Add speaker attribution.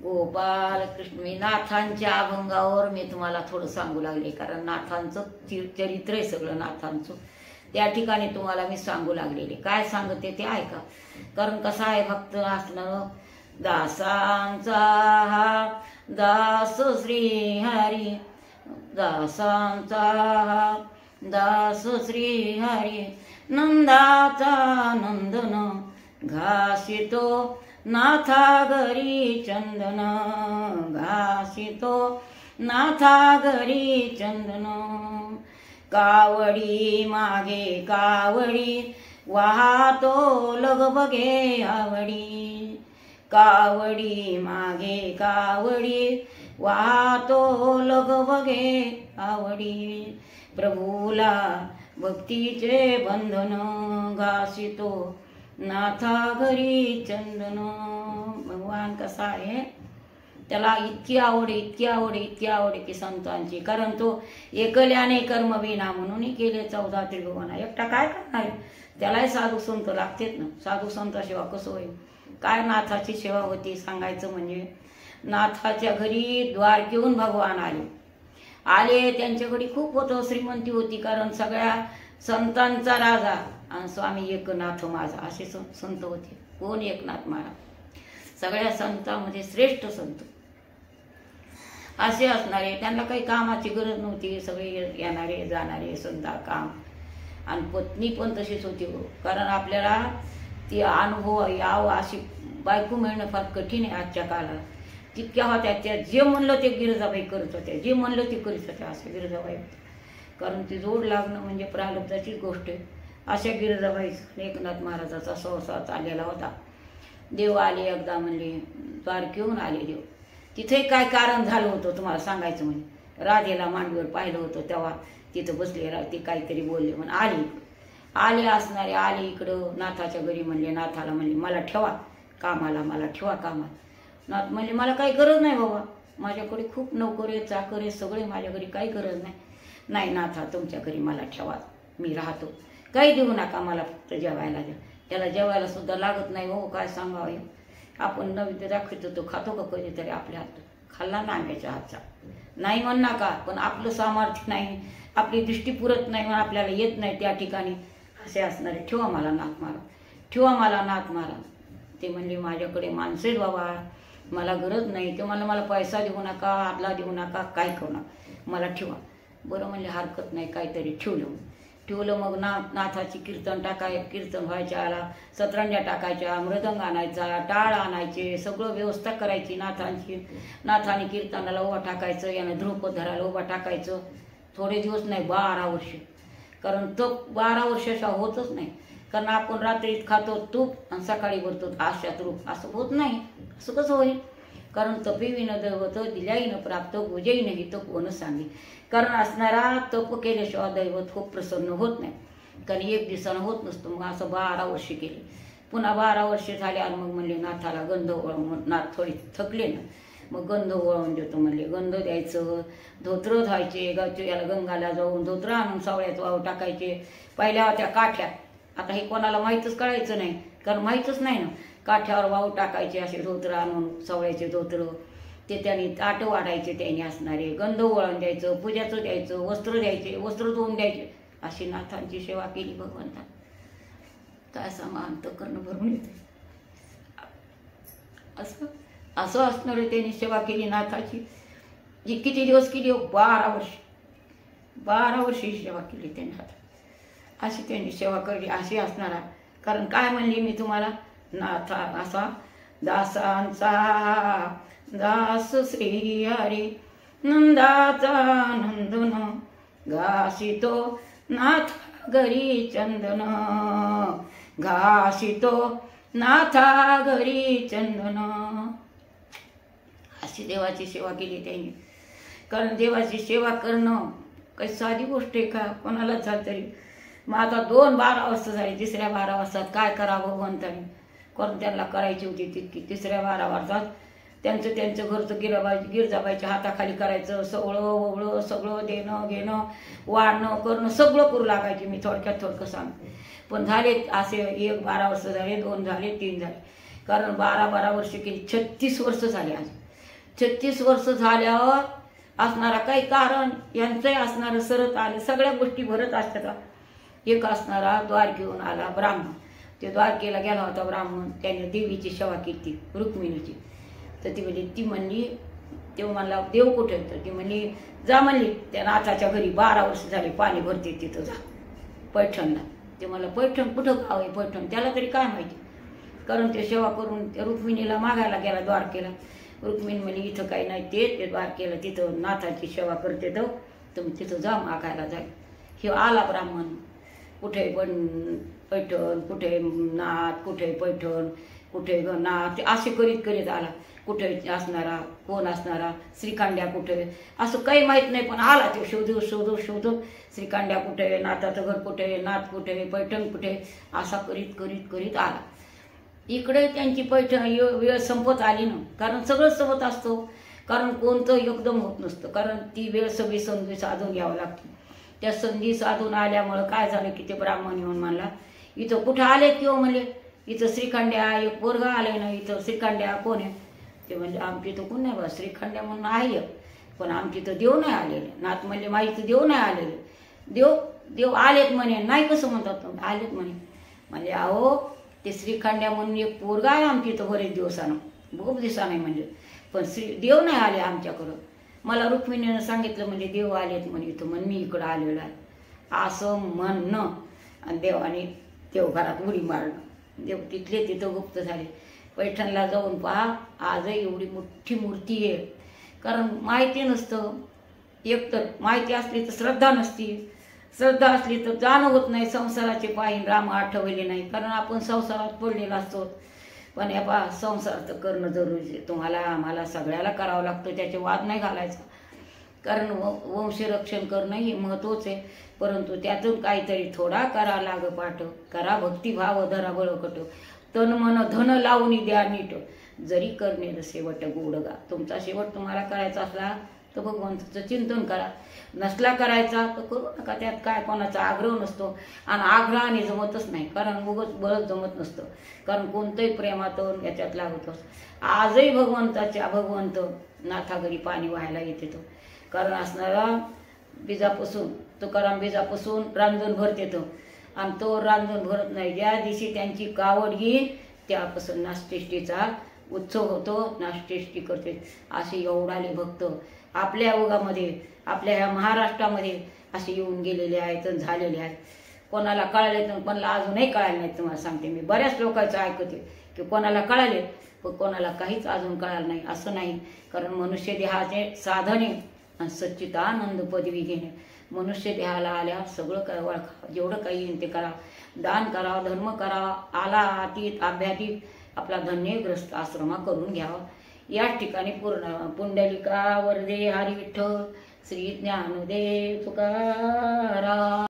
Speaker 1: गोपाल कृष्ण. मी नाथांच्या अभंगावर मी तुम्हाला थोडं सांगू लागले, कारण नाथांचं चरित्र आहे सगळं नाथांचं. त्या ठिकाणी तुम्हाला मी सांगू लागलेले. काय सांगते ते ऐका. कारण कसं आहे, भक्त असणं दासांचा हा दास श्री हरी, दासांचा हा दास श्री हरी, नंदाचा नंदन घासितो नाथा घरी चंदन, घासितो नाथा घरी चंदन. कावडी मागे कावडी वाहतो लगबगे आवडी, कावडी मागे कावडी वाहतो लगबगे आवडी. प्रभूला भक्तीचे बंधन घासितो नाथा घरी चंदन. भगवान कसा आहे, त्याला इतकी आवड इतकी आवड इतकी आवड की संतांची. कारण तो एकल्याने कर्मविना म्हणून केले 14 त्रिभुवन. एकटा काय करणार आहे, त्यालाही साधू संत लागतेच ना. साधू संताशिवाय कसं होईल. काय नाथाची सेवा होती सांगायचं म्हणजे, नाथाच्या घरी द्वारकेहून भगवान आले. त्यांच्या घरी खूप होतं, श्रीमंती होती. कारण सगळ्या संतांचा राजा आणि स्वामी एकनाथ माझा असे संत होते. कोण? एकनाथ महाराज. सगळ्या संतांमध्ये श्रेष्ठ संत असे असणारे. त्यांना काही कामाची गरज नव्हती. सगळे येणारे जाणारे संता काम. आणि पत्नी पण तशीच होती. कारण आपल्याला ती अनुभव यावं अशी बायको मिळणं फार कठीण आहे आजच्या काळात. तितक्या होत्या त्या. जे म्हणलं ते गिरजाबाई करत होत्या, जे म्हणलं ते करीत होत्या असे गिरजाबाई होत्या. कारण ती जोड लागणं म्हणजे प्रारब्धाचीच गोष्ट आहे. अशा गिरजाबाई एकनाथ महाराजाचा संसार आलेला होता. देव आले एकदा म्हणले, द्वारकेहून आले देव. तिथे काय कारण झालं होतं तुम्हाला सांगायचं म्हणजे, राधेला मांडीवर पाहिलं होतं तेव्हा तिथं बसले. ते काहीतरी बोलले म्हणून आले असणारे. आले इकडं नाथाच्या घरी. म्हणले नाथाला म्हणले मला ठेवा कामाला, मला ठेवा कामाला. नाथ म्हणले मला काही गरज नाही बाबा, माझ्याकडे खूप नोकरी चाकरी सगळे माझ्या घरी, काही गरज नाही. नाही नाथा तुमच्या घरी मला ठेवा, मी राहतो, काही देऊ नका मला, फक्त जेवायला द्या. त्याला जेवायला सुद्धा लागत नाही हो. काय सांगावं, आपण नवीन दाखवतो तो खातो का कधीतरी आपल्या हात खाल्ला नांग्याच्या हातचा. नाही म्हण नका, पण आपलं सामर्थ्य नाही, आपली दृष्टी पुरत नाही, म्हणून आपल्याला येत नाही त्या ठिकाणी असे असणारे. ठेवा मला नाथ मारा, ठेवा मला नाथ मारा. ते म्हणले माझ्याकडे माणसे बाबा, मला गरज नाही. ते मला पैसा देऊ नका, आदला देऊ नका, काय करू नका, मला ठेवा. बरं म्हणले हरकत नाही. काहीतरी ठेवलं. मग नाथाची कीर्तन व्हायच्या आला, सतरंज्या टाकायच्या, मृदंग आणायचा, टाळ आणायचे, सगळं व्यवस्था करायची नाथांची. नाथाने कीर्तनाला उभा टाकायचं, यानं ध्रुपद धरायला उभा टाकायचं. थोडे दिवस नाही, 12 वर्ष. कारण तप 12 वर्षाशिवाय होतच नाही. कारण आपण रात्रीत खातो तूप आणि सकाळी भरतो आशात रूप, असं होत नाही. असं कसं होईल. कारण तपेविन दैवत दिल्याईन प्राप्त गोजेईन ही तो कोण सांगे. कारण असणारा तप केल्याशिवाय दैवत खूप प्रसन्न होत नाही. कारण एक दिवसानं होत नसतो. मग असं 12 वर्ष केले. पुन्हा 12 वर्ष झाले आणि मग म्हणले नाथाला गंध वळवून. नाथ थोडी थकले ना, मग गंध वळवून देतो म्हणले. गंध द्यायचं, धोत्र धुवायचे, याला गंगाला जाऊन धोत्र आणून सावळ्यात वाहू टाकायचे. पहिल्या होत्या काठ्या, आता हे कोणाला माहीतच कळायचं नाही, कारण माहीतच नाही ना. काठ्यावर वाहू टाकायचे असे धोत्र आणून, सावळ्याचे धोत्र. ते त्यांनी ताट वाढायचे, त्यांनी असणारे. गंध वळून द्यायचं, पूजाचं द्यायचं, वस्त्र द्यायचे, वस्त्र धुवून द्यायचे. अशी नाथांची सेवा केली भगवंता. काय सांगा, अंतःकरण भरून येते. असं असणारे त्यांनी सेवा केली नाथाची. जी किती दिवस केली, 12 वर्ष. 12 वर्षी सेवा केली त्यांनी. अशी त्यांनी सेवा केली. अशी असणारा. कारण काय म्हणली मी तुम्हाला, नाथा असा दासांचा दास श्री हरी, नंदाचा नंदन घासितो नाथा घरी चंदन, घासितो नाथा घरी चंदन. अशी देवाची सेवा केली त्यांनी. कारण देवाची सेवा करणं काही साधी गोष्ट आहे का, कोणालाच झालं तरी. मग आता 12 वाजता झाली. तिसऱ्या 12 वाजता काय करावं भगवंताने. कारण त्यांना करायची होती तितकी. तिसऱ्या 12 वाजतात त्यांचं घरचं गिरजाबाईच्या हाताखाली करायचं. सगळं ओवळं सगळं देणं घेणं वाढणं करणं सगळं करू लागायचे. मी थोडक्यात सांगते. पण झाले असे 12 वर्ष झाले, 2 झाले, 3 झाले. कारण 12 वर्ष केली, 36 वर्ष झाले. आज 36 वर्ष झाल्यावर असणारा काही कारण यांचंही असणारं सरत आलं, सगळ्या गोष्टी भरत असतात. एक असणारा द्वारकेहून आला ब्राह्मण. ते द्वारकेला गेला होता ब्राह्मण, त्याने देवीची सेवा केली रुक्मिणीची. तर ती म्हणली, तेव्हा म्हणला देव कुठे? तर ती म्हणली जा म्हणली त्या नाथाच्या घरी, 12 वर्ष झाली पाणी भरते तिथं जा पैठणला. ते मला पैठण कुठं गाव आहे पैठण, त्याला तरी काय माहिती. कारण ते सेवा करून त्या रुक्मिणीला मागायला गेला द्वारकेला. रुक्मिणी म्हणली इथं काही नाही, ते द्वारकेला तिथं नाथाची सेवा करते तर तुम्ही तिथं जा मागायला जाईल. हे आला ब्राह्मण, कुठे पण पैठण, कुठे नाथ, कुठे पैठण, कुठे नाथ, असे करीत करीत आला. कुठे असणारा, कोण असणारा, श्रीखंड्या कुठे, असं काही माहीत नाही, पण आला ते शोधू शोधू शोधू. श्रीखंड्या कुठे, नाथाचं घर कुठे, नाथ कुठे, पैठण कुठे, असा करीत करीत करीत आला. इकडे त्यांची पैठण वेळ संपत आली ना, कारण सगळं संपत असतो, कारण कोणतं एकदम होत नसतं, कारण ती वेळ सगळी संधी साधून घ्यावं लागते. त्या संधी साधून आल्यामुळं काय झालं की ते ब्राह्मण येऊन म्हणला इथं कुठं आले किंवा म्हणले इथं श्रीखंड्या एक पोरगा आले ना, इथं श्रीखंड्या कोण आहे? ते म्हणजे आमची तर कोण नाही बा, श्रीखंड्या म्हणून आहे, पण आमची तर देव नाही आलेले. नाथ म्हणले माहिती देव नाही आलेले. देव आलेत म्हणे. नाही कसं म्हणतात? आलेत म्हणे. म्हणजे अहो ते श्रीखंड्या म्हणून एक पोरगा आहे आमची तर बरेच दिवसानं, खूप दिवसा नाही म्हणजे, पण देव नाही आले आमच्याकडं. मला रुक्मिणीनं सांगितलं म्हणजे देव आलेत म्हणे इथं, म्हणून मी इकडं आलेलो आहे असं म्हणणं. आणि देवाने देवघरात उडी मारणं. देव तिथले तिथं गुप्त झाले. पैठणला जाऊन पहा, आजही एवढी मोठी मूर्ती आहे. कारण माहिती नसतं, एकतर माहिती असली तर श्रद्धा नसती, श्रद्धा असली तर जाणं होत नाही. संसाराचे पायी राम आठवले नाही, कारण आपण संसारात पडलेला असतो. पण या पहा संसार तर करणं जरुरी आहे. तुम्हाला आम्हाला सगळ्याला करावं लागतं, त्याचे वाद नाही घालायचा. कारण वंशरक्षण करणं हे महत्त्वाचं आहे, परंतु त्यातून काहीतरी थोडा करा लाग पाठ, करा भक्तिभाव धरा बळकट, तन मन धन लावून द्या नीट, जरी करणे शेवट गोडगा. तुमचा शेवट तुम्हाला करायचा असला तर भगवंताचं चिंतन करा, नसला करायचा तर करू नका. त्यात काय कोणाचा आग्रह नसतो, आणि आग्रहाने जमतच नाही, कारण उगाच बळच जमत नसतं. कारण कोणतंही प्रेमातून याच्यात लागत असतं. आजही भगवंत नाथाघरी पाणी व्हायला येते तो, कारण असणारा बीजापासून तुकाराम बीजापासून रांजण भरत येतो, आणि तो रांजण भरत नाही. ज्या दिवशी त्यांची कावड येईल त्यापासून नाष्टेष्टीचा उत्सव होतो, नाष्टेष्टी करते. असे एवढाले भक्त आपल्या ओगामध्ये, आपल्या ह्या महाराष्ट्रामध्ये असे येऊन गेलेले आहेत आणि झालेले आहेत. कोणाला कळाले तर कोणाला अजूनही कळाले नाही. तुम्हाला सांगते मी, बऱ्याच लोकांचं ऐकते की कोणाला कळाले पण कोणाला काहीच अजून कळालं नाही. असं नाही, कारण मनुष्य देहाचे साधन आहे आणि सच्चिदानंद पदवी घेणे. मनुष्य देहाला आल्या सगळं काय ओळखा, जेवढं काही येईल ते करा, दान करा, धर्म करा, आला अतीत आभ्यातीत आपला धन्यग्रस्त आश्रमा करून घ्यावा. याच ठिकाणी पूर्ण पुंडलिका वरदे हरी विठ्ठल, श्री ज्ञानदेव तुकाराम.